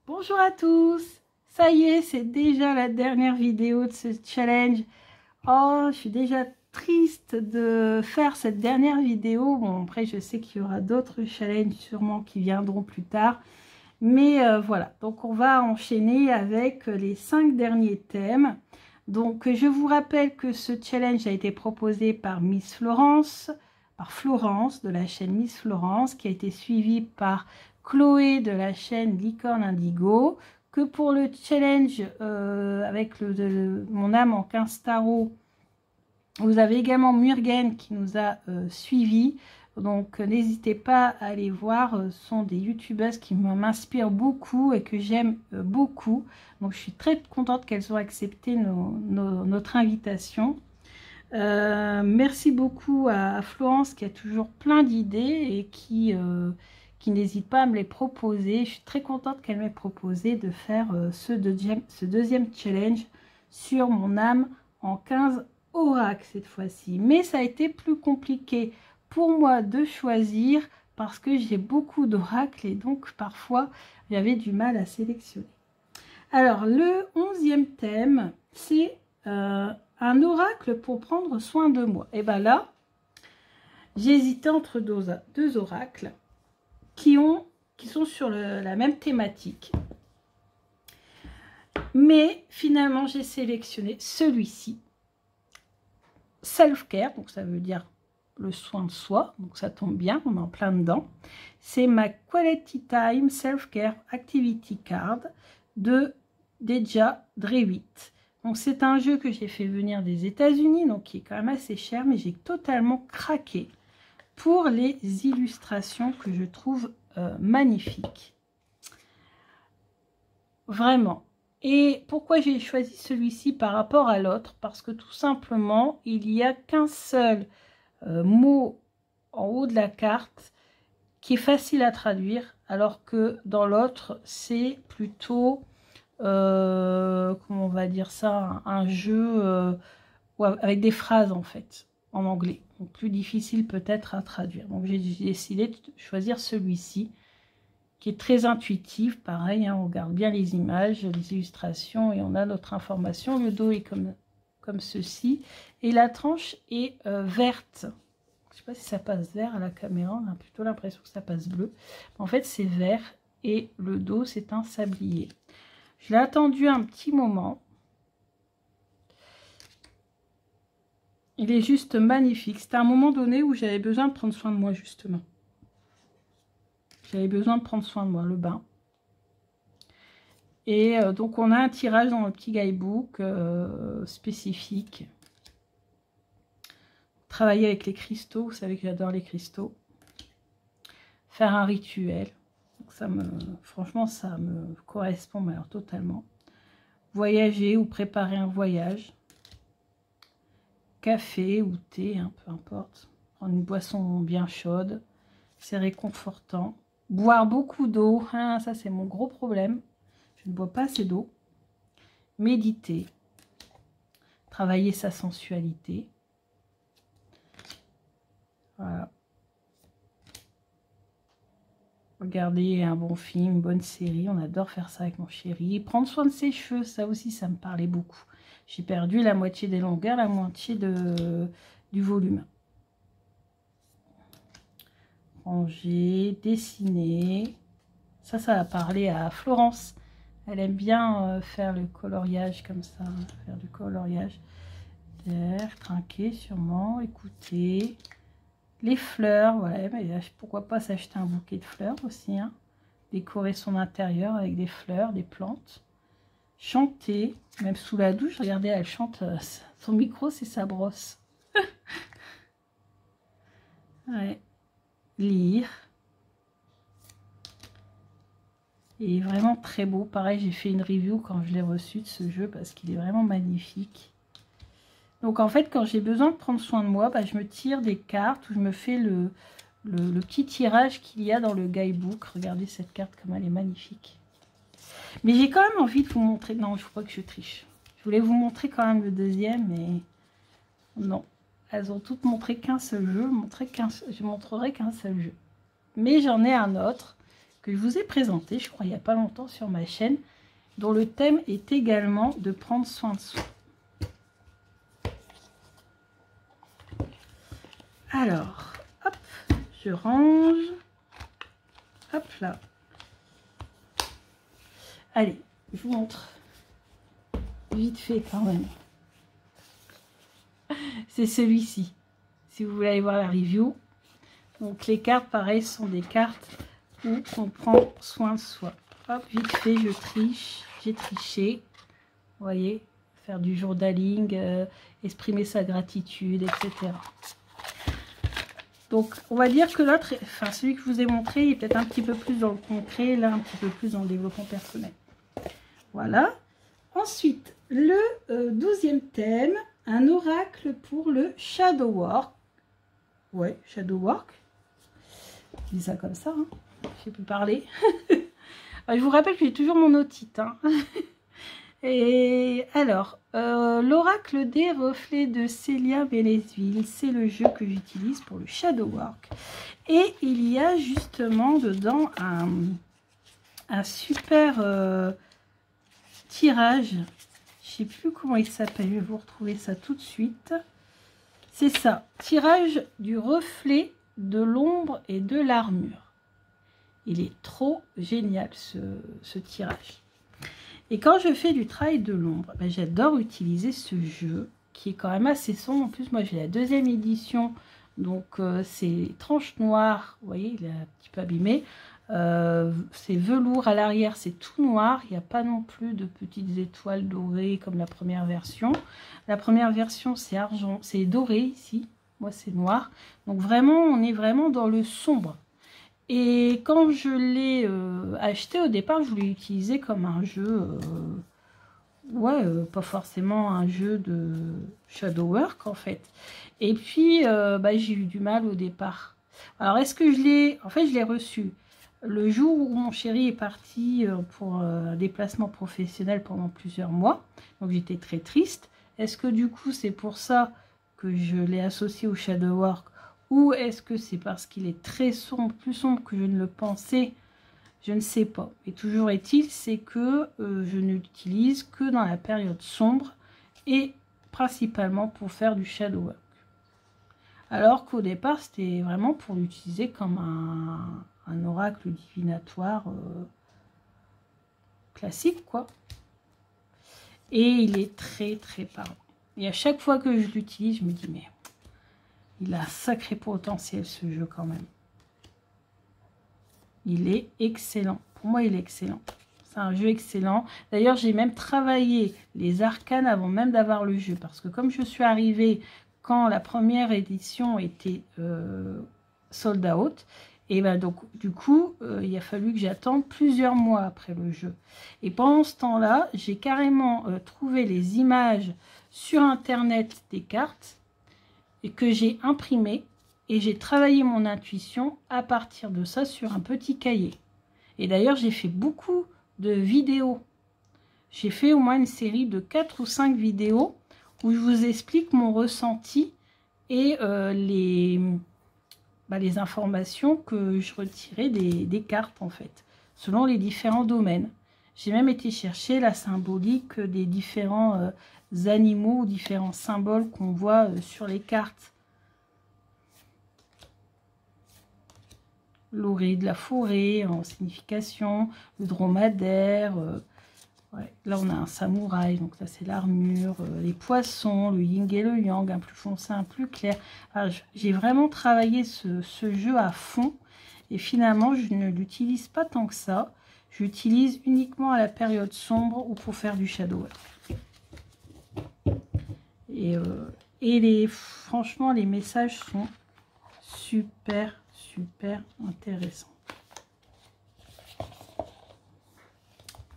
Bonjour à tous, ça y est, c'est déjà la dernière vidéo de ce challenge. Oh, je suis déjà triste de faire cette dernière vidéo. Bon, après, je sais qu'il y aura d'autres challenges sûrement qui viendront plus tard. Mais voilà, donc on va enchaîner avec les 5 derniers thèmes. Donc, je vous rappelle que ce challenge a été proposé par Miss Florence, de la chaîne Miss Florence, qui a été suivi par Chloé de la chaîne Licorne Indigo, que pour le challenge avec mon âme en 15 tarot, vous avez également Murgen qui nous a suivis. Donc n'hésitez pas à aller voir, ce sont des youtubeuses qui m'inspirent beaucoup et que j'aime beaucoup. Donc je suis très contente qu'elles ont accepté notre invitation. Merci beaucoup à Florence qui a toujours plein d'idées et qui n'hésite pas à me les proposer. Je suis très contente qu'elle m'ait proposé de faire ce deuxième challenge sur mon âme en 15 oracles cette fois-ci. Mais ça a été plus compliqué pour moi de choisir parce que j'ai beaucoup d'oracles et donc parfois j'avais du mal à sélectionner. Alors le 11e thème, c'est un oracle pour prendre soin de moi. Et bien là, j'ai hésité entre deux oracles qui sont sur la même thématique. Mais finalement, j'ai sélectionné celui-ci. Self-care, donc ça veut dire le soin de soi, donc ça tombe bien, on est en plein dedans. C'est ma Quality Time Self-Care Activity Card de Deja Drewitt. Donc c'est un jeu que j'ai fait venir des États-Unis, donc qui est quand même assez cher, mais j'ai totalement craqué pour les illustrations que je trouve magnifiques. Vraiment. Et pourquoi j'ai choisi celui-ci par rapport à l'autre? Parce que tout simplement, il n'y a qu'un seul mot en haut de la carte qui est facile à traduire, alors que dans l'autre, c'est plutôt, comment on va dire ça, un jeu avec des phrases en fait, en anglais. Donc plus difficile peut-être à traduire. Donc j'ai décidé de choisir celui-ci, qui est très intuitif, pareil, hein, on regarde bien les images, les illustrations, et on a notre information. Le dos est comme ceci, et la tranche est verte. Je ne sais pas si ça passe vert à la caméra, on a plutôt l'impression que ça passe bleu. En fait, c'est vert, et le dos, c'est un sablier. Je l'ai attendu un petit moment. Il est juste magnifique. C'était un moment donné où j'avais besoin de prendre soin de moi, justement. J'avais besoin de prendre soin de moi, le bain. Et donc, on a un tirage dans le petit guidebook spécifique. Travailler avec les cristaux, vous savez que j'adore les cristaux. Faire un rituel. Donc franchement, ça me correspond mais alors totalement. Voyager ou préparer un voyage. Café ou thé, hein, peu importe. Prendre une boisson bien chaude. C'est réconfortant. Boire beaucoup d'eau, hein, ça c'est mon gros problème. Je ne bois pas assez d'eau. Méditer. Travailler sa sensualité. Voilà. Regarder un bon film, une bonne série. On adore faire ça avec mon chéri. Prendre soin de ses cheveux, ça aussi, ça me parlait beaucoup. J'ai perdu la moitié des longueurs, la moitié du volume. Ranger, dessiner. Ça va parler à Florence. Elle aime bien faire le coloriage comme ça. Faire du coloriage. Trinquer sûrement, écouter. Les fleurs, ouais, mais pourquoi pas s'acheter un bouquet de fleurs aussi. Hein. Décorer son intérieur avec des fleurs, des plantes. Chanter, même sous la douche, regardez, elle chante. Son micro, c'est sa brosse. Ouais. Lire. Il est vraiment très beau. Pareil, j'ai fait une review quand je l'ai reçu de ce jeu parce qu'il est vraiment magnifique. Donc en fait, quand j'ai besoin de prendre soin de moi, bah, je me tire des cartes ou je me fais le petit tirage qu'il y a dans le guidebook. Regardez cette carte comme elle est magnifique. Mais j'ai quand même envie de vous montrer... Non, je crois que je triche. Je voulais vous montrer quand même le deuxième, mais non. Elles ont toutes montré qu'un seul jeu. Je montrerai qu'un seul jeu. Mais j'en ai un autre que je vous ai présenté, je crois, il n'y a pas longtemps sur ma chaîne, dont le thème est également de prendre soin de soi. Alors, hop, je range. Hop là. Allez, je vous montre. Vite fait quand même. C'est celui-ci. Si vous voulez aller voir la review. Donc les cartes, pareil, sont des cartes où on prend soin de soi. Hop, vite fait, je triche. J'ai triché. Vous voyez, faire du journaling, exprimer sa gratitude, etc. Donc, on va dire que l'autre, enfin celui que je vous ai montré, est peut-être un petit peu plus dans le concret, là un petit peu plus dans le développement personnel. Voilà. Ensuite, le 12e thème, un oracle pour le shadow work. Ouais, shadow work. Je dis ça comme ça, hein. Je sais plus parler. Je vous rappelle que j'ai toujours mon otite, hein. Et alors, l'oracle des reflets de Célia Bellesville, c'est le jeu que j'utilise pour le shadow work. Et il y a justement dedans un super tirage. Je ne sais plus comment il s'appelle, je vais vous retrouver ça tout de suite. C'est ça, tirage du reflet de l'ombre et de l'armure. Il est trop génial ce tirage. Et quand je fais du travail de l'ombre, ben j'adore utiliser ce jeu qui est quand même assez sombre. En plus, moi j'ai la 2e édition, donc c'est tranche noire. Vous voyez, il est un petit peu abîmé. C'est velours à l'arrière, c'est tout noir. Il n'y a pas non plus de petites étoiles dorées comme la première version. La première version, c'est argent, c'est doré ici. Moi, c'est noir. Donc vraiment, on est vraiment dans le sombre. Et quand je l'ai acheté au départ, je voulais l'utiliser comme un jeu, pas forcément un jeu de shadow work en fait. Et puis, j'ai eu du mal au départ. Alors, est-ce que je l'ai... En fait, je l'ai reçu le jour où mon chéri est parti pour un déplacement professionnel pendant plusieurs mois. Donc, j'étais très triste. Est-ce que du coup, c'est pour ça que je l'ai associé au shadow work? Ou est-ce que c'est parce qu'il est très sombre, plus sombre que je ne le pensais? Je ne sais pas. Et toujours est-il, c'est que je ne l'utilise que dans la période sombre et principalement pour faire du shadow work. Alors qu'au départ, c'était vraiment pour l'utiliser comme un oracle divinatoire classique, quoi. Et il est très très parlant. Et à chaque fois que je l'utilise, je me dis, mais... il a un sacré potentiel ce jeu quand même. Il est excellent. Pour moi, il est excellent. C'est un jeu excellent. D'ailleurs, j'ai même travaillé les arcanes avant même d'avoir le jeu. Parce que comme je suis arrivée quand la première édition était sold out, et ben donc du coup, il a fallu que j'attende plusieurs mois après le jeu. Et pendant ce temps-là, j'ai carrément trouvé les images sur Internet des cartes et que j'ai imprimé et j'ai travaillé mon intuition à partir de ça sur un petit cahier. Et d'ailleurs, j'ai fait beaucoup de vidéos. J'ai fait au moins une série de 4 ou 5 vidéos où je vous explique mon ressenti et les informations que je retirais des cartes en fait, selon les différents domaines. J'ai même été chercher la symbolique des différents animaux ou différents symboles qu'on voit sur les cartes. L'orée de la forêt en signification, le dromadaire, ouais. Là on a un samouraï, donc ça c'est l'armure, les poissons, le yin et le yang, un plus foncé, un plus clair. J'ai vraiment travaillé ce jeu à fond et finalement je ne l'utilise pas tant que ça. J'utilise uniquement à la période sombre ou pour faire du shadow work. Et franchement, les messages sont super intéressants.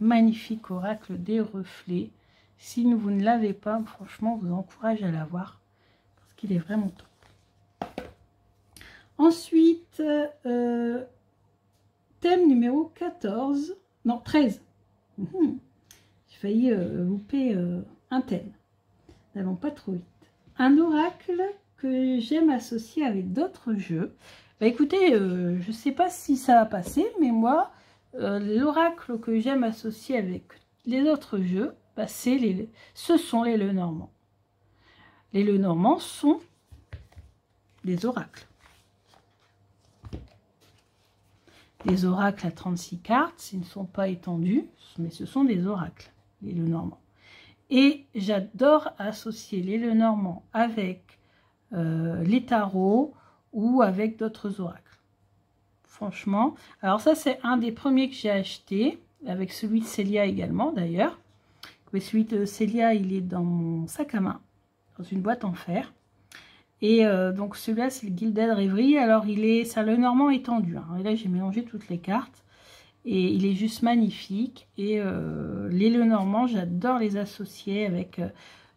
Magnifique oracle des reflets. Si vous ne l'avez pas, franchement, je vous encourage à l'avoir parce qu'il est vraiment top. Ensuite, thème numéro 14, non 13. J'ai failli louper un thème. N'allons pas trop vite. Un oracle que j'aime associer avec d'autres jeux. Bah écoutez, je ne sais pas si ça va passer, mais moi, l'oracle que j'aime associer avec les autres jeux, bah, ce sont les Lenormand. Les Lenormand sont des oracles. Les oracles à 36 cartes, ils ne sont pas étendus, mais ce sont des oracles, les Lenormand. Et j'adore associer les Lenormand avec les tarots ou avec d'autres oracles. Franchement, alors ça c'est un des premiers que j'ai acheté, avec celui de Célia également d'ailleurs. Mais celui de Célia, il est dans mon sac à main, dans une boîte en fer. Et donc celui-là, c'est le Gilded Reverie. Alors c'est un Lenormand étendu. Hein. Et là, j'ai mélangé toutes les cartes. Et il est juste magnifique. Et les Lenormand, j'adore les associer avec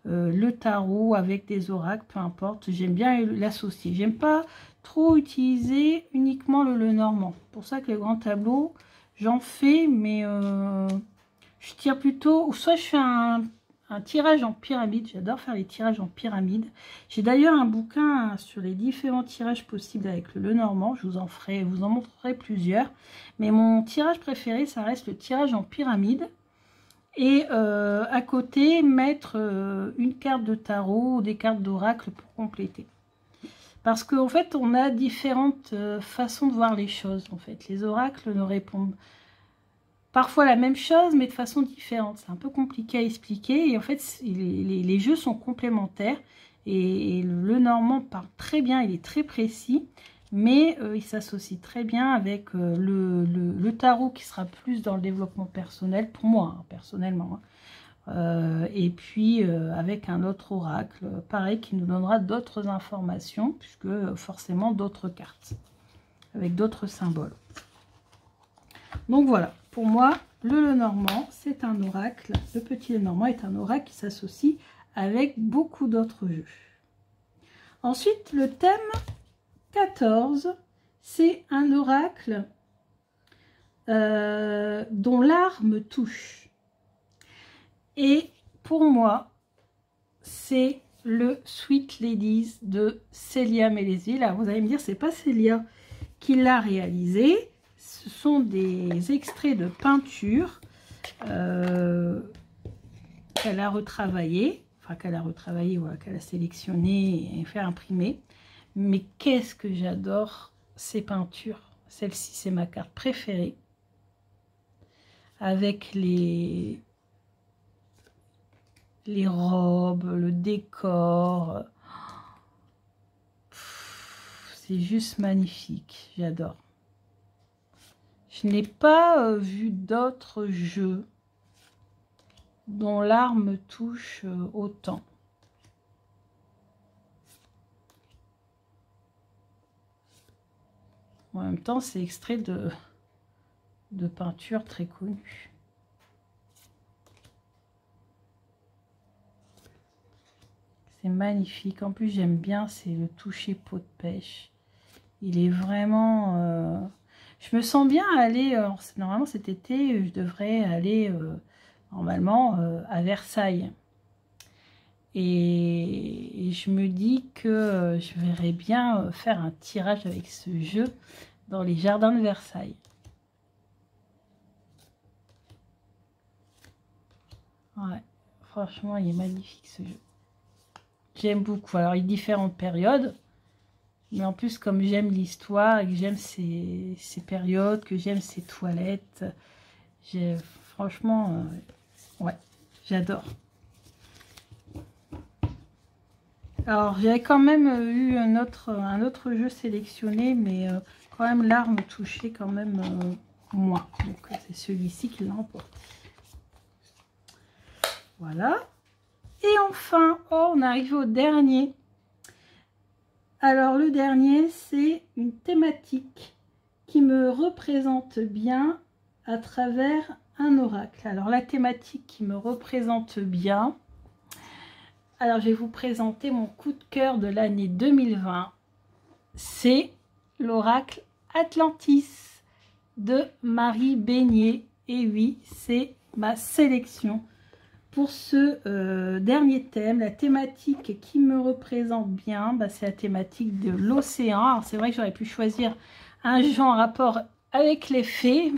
le tarot, avec des oracles, peu importe. J'aime bien l'associer. J'aime pas trop utiliser uniquement le Lenormand. Pour ça que les grands tableaux, j'en fais, mais je tire plutôt, ou soit je fais un tirage en pyramide. J'adore faire les tirages en pyramide. J'ai d'ailleurs un bouquin sur les différents tirages possibles avec le Lenormand. Je vous en montrerai plusieurs. Mais mon tirage préféré, ça reste le tirage en pyramide. Et à côté, mettre une carte de tarot ou des cartes d'oracle pour compléter. Parce qu'en fait, on a différentes façons de voir les choses. En fait, les oracles nous répondent parfois la même chose, mais de façon différente. C'est un peu compliqué à expliquer. Et en fait, les jeux sont complémentaires. Et le Lenormand parle très bien, il est très précis. Mais il s'associe très bien avec le tarot qui sera plus dans le développement personnel, pour moi, hein, personnellement. Hein. Et puis avec un autre oracle, pareil, qui nous donnera d'autres informations, puisque forcément d'autres cartes, avec d'autres symboles. Donc voilà, pour moi, le Lenormand, c'est un oracle. Le petit Lenormand est un oracle qui s'associe avec beaucoup d'autres jeux. Ensuite, le thème 14, c'est un oracle dont l'art me touche. Et pour moi, c'est le Sweet Ladies de Célia Melesi. Alors vous allez me dire, c'est pas Célia qui l'a réalisé. Ce sont des extraits de peinture qu'elle a retravaillé, enfin qu'elle a retravaillé, voilà, qu'elle a sélectionné et fait imprimer. Mais qu'est-ce que j'adore ces peintures. Celle-ci, c'est ma carte préférée. Avec les robes, le décor. C'est juste magnifique. J'adore. Je n'ai pas vu d'autres jeux dont l'art me touche autant. En même temps, c'est extrait de peinture très connue. C'est magnifique. En plus, j'aime bien, c'est le toucher peau de pêche. Il est vraiment... Je me sens bien aller... normalement, cet été, je devrais aller normalement à Versailles. Et je me dis que je verrais bien faire un tirage avec ce jeu dans les jardins de Versailles. Ouais, franchement, il est magnifique ce jeu. J'aime beaucoup. Alors, il y a différentes périodes. Mais en plus, comme j'aime l'histoire et que j'aime ces périodes, que j'aime ces toilettes, franchement, ouais, j'adore. Alors, j'avais quand même eu un autre jeu sélectionné, mais quand même, l'art me touchait quand même moins. Donc, c'est celui-ci qui l'a emporté. Voilà. Et enfin, oh, on arrive au dernier. Alors, le dernier, c'est une thématique qui me représente bien à travers un oracle. Alors, la thématique qui me représente bien... Alors, je vais vous présenter mon coup de cœur de l'année 2020. C'est l'oracle Atlantis de Marie Beignet. Et oui, c'est ma sélection pour ce dernier thème. La thématique qui me représente bien, bah, c'est la thématique de l'océan. Alors, c'est vrai que j'aurais pu choisir un jeu en rapport avec les fées,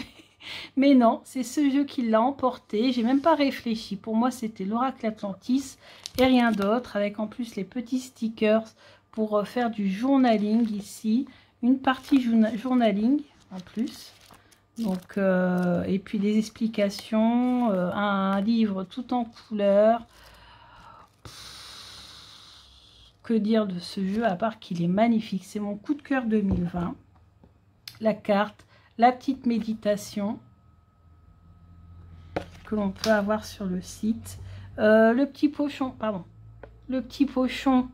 Mais non, c'est ce jeu qui l'a emporté. J'ai même pas réfléchi. Pour moi, c'était l'Oracle Atlantis et rien d'autre. Avec en plus les petits stickers pour faire du journaling ici. Une partie journaling en plus. Donc, et puis des explications. Un livre tout en couleur. Que dire de ce jeu à part qu'il est magnifique. C'est mon coup de cœur 2020. La carte, la petite méditation que l'on peut avoir sur le site. Le petit pochon, pardon. Le petit pochon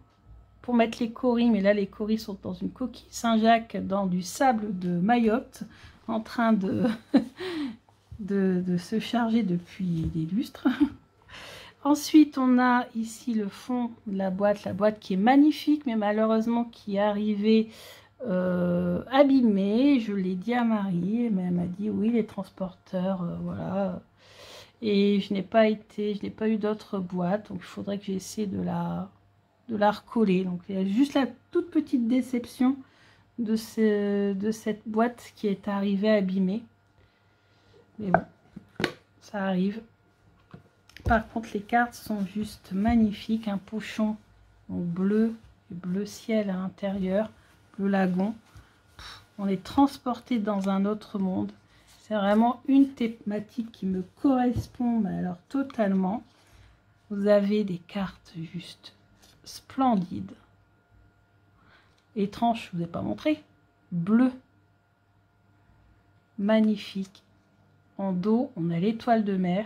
pour mettre les coris. Mais là, les coris sont dans une coquille Saint-Jacques, dans du sable de Mayotte, en train de, de se charger depuis des lustres. Ensuite, on a ici le fond de la boîte qui est magnifique, mais malheureusement qui est arrivée abîmée. Je l'ai dit à Marie, mais elle m'a dit oui, les transporteurs, voilà. Et je n'ai pas eu d'autres boîtes, donc il faudrait que j'essaie de la recoller. Donc il y a juste la toute petite déception de cette boîte qui est arrivée abîmée. Mais bon, ça arrive. Par contre, les cartes sont juste magnifiques. Un pochon en bleu, bleu ciel à l'intérieur, bleu lagon. On est transporté dans un autre monde. C'est vraiment une thématique qui me correspond, mais alors totalement. Vous avez des cartes juste splendides. Étrange, je ne vous ai pas montré. Bleu. Magnifique. En dos, on a l'étoile de mer.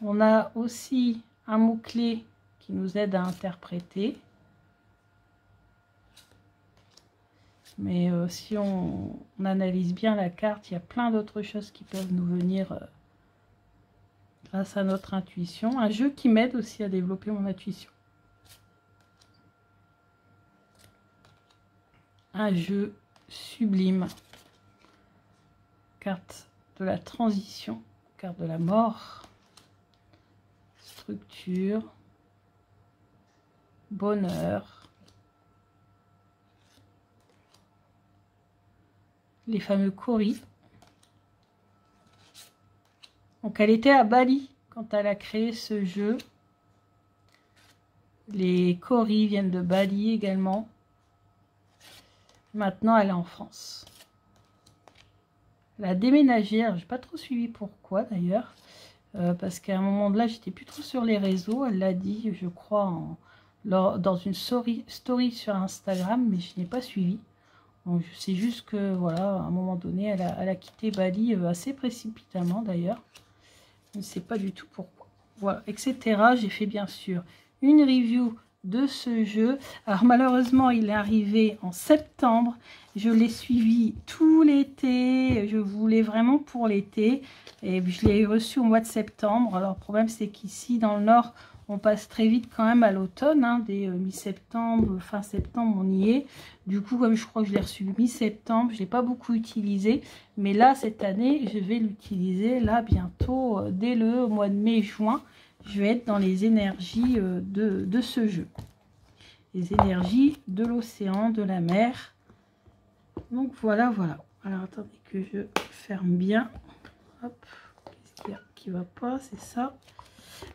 On a aussi un mot-clé qui nous aide à interpréter. Mais si on analyse bien la carte, il y a plein d'autres choses qui peuvent nous venir grâce à notre intuition. Un jeu qui m'aide aussi à développer mon intuition. Un jeu sublime. Carte de la transition, carte de la mort. Structure, bonheur, les fameux coris. Donc elle était à Bali quand elle a créé ce jeu. Les coris viennent de Bali également. Maintenant elle est en France. Elle a déménagé, je n'ai pas trop suivi pourquoi d'ailleurs. Parce qu'à un moment de là, j'étais plus trop sur les réseaux. Elle l'a dit, je crois, dans une story sur Instagram, mais je n'ai pas suivi. Donc, c'est juste que, voilà, à un moment donné, elle a quitté Bali assez précipitamment d'ailleurs. Je ne sais pas du tout pourquoi. Voilà, etc. J'ai fait bien sûr une review de ce jeu. Alors malheureusement, il est arrivé en septembre. Je l'ai suivi tout l'été. Je voulais vraiment pour l'été. Et je l'ai reçu au mois de septembre. Alors le problème, c'est qu'ici, dans le Nord, on passe très vite quand même à l'automne. Hein, dès mi-septembre, fin septembre, on y est. Du coup, comme je crois que je l'ai reçu mi-septembre, je ne l'ai pas beaucoup utilisé. Mais là, cette année, je vais l'utiliser là bientôt, dès le mois de mai-juin. Je vais être dans les énergies de ce jeu. Les énergies de l'océan, de la mer. Donc voilà, voilà. Alors attendez que je ferme bien. Hop, qu'est-ce qu'il y a qui va pas? C'est ça.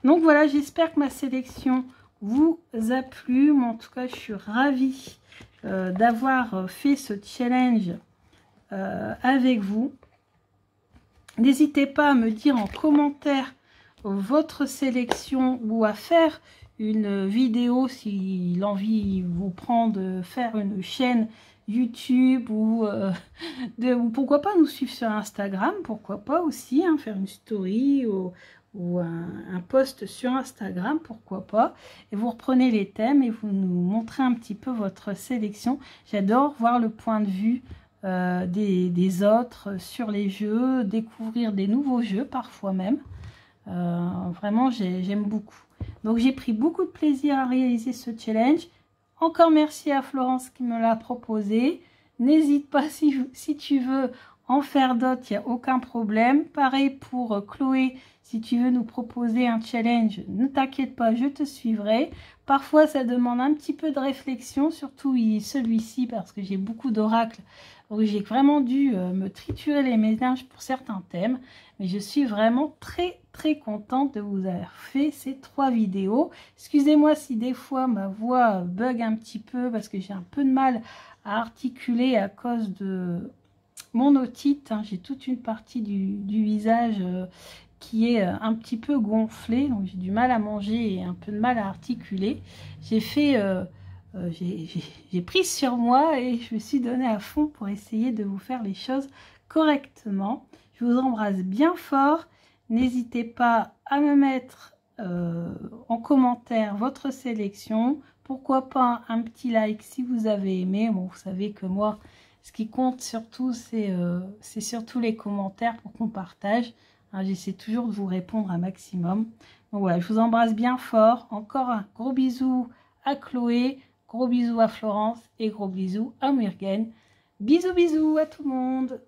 Donc voilà, j'espère que ma sélection vous a plu. Mais en tout cas, je suis ravie d'avoir fait ce challenge avec vous. N'hésitez pas à me dire en commentaire votre sélection ou à faire une vidéo si l'envie vous prend de faire une chaîne YouTube ou pourquoi pas nous suivre sur Instagram, pourquoi pas aussi hein, faire une story ou un post sur Instagram, pourquoi pas, et vous reprenez les thèmes et vous nous montrez un petit peu votre sélection. J'adore voir le point de vue des autres sur les jeux, découvrir des nouveaux jeux parfois même. Vraiment j'aime beaucoup. Donc j'ai pris beaucoup de plaisir à réaliser ce challenge. Encore merci à Florence qui me l'a proposé. N'hésite pas si tu veux en faire d'autres, il n'y a aucun problème. Pareil pour Chloé, si tu veux nous proposer un challenge, ne t'inquiète pas, je te suivrai. Parfois ça demande un petit peu de réflexion, surtout celui-ci parce que j'ai beaucoup d'oracles Donc j'ai vraiment dû me triturer les méninges pour certains thèmes. Mais je suis vraiment très contente de vous avoir fait ces 3 vidéos. Excusez-moi si des fois ma voix bug un petit peu parce que j'ai un peu de mal à articuler à cause de mon otite. Hein. J'ai toute une partie du visage qui est un petit peu gonflée. Donc j'ai du mal à manger et un peu de mal à articuler. J'ai fait... j'ai pris sur moi et je me suis donnée à fond pour essayer de vous faire les choses correctement. Je vous embrasse bien fort. N'hésitez pas à me mettre en commentaire votre sélection. Pourquoi pas un petit like si vous avez aimé. Bon, vous savez que moi, ce qui compte surtout, c'est surtout les commentaires pour qu'on partage. Hein, j'essaie toujours de vous répondre un maximum. Donc voilà, je vous embrasse bien fort. Encore un gros bisou à Chloé. Gros bisous à Florence et gros bisous à Murgen. Bisous à tout le monde.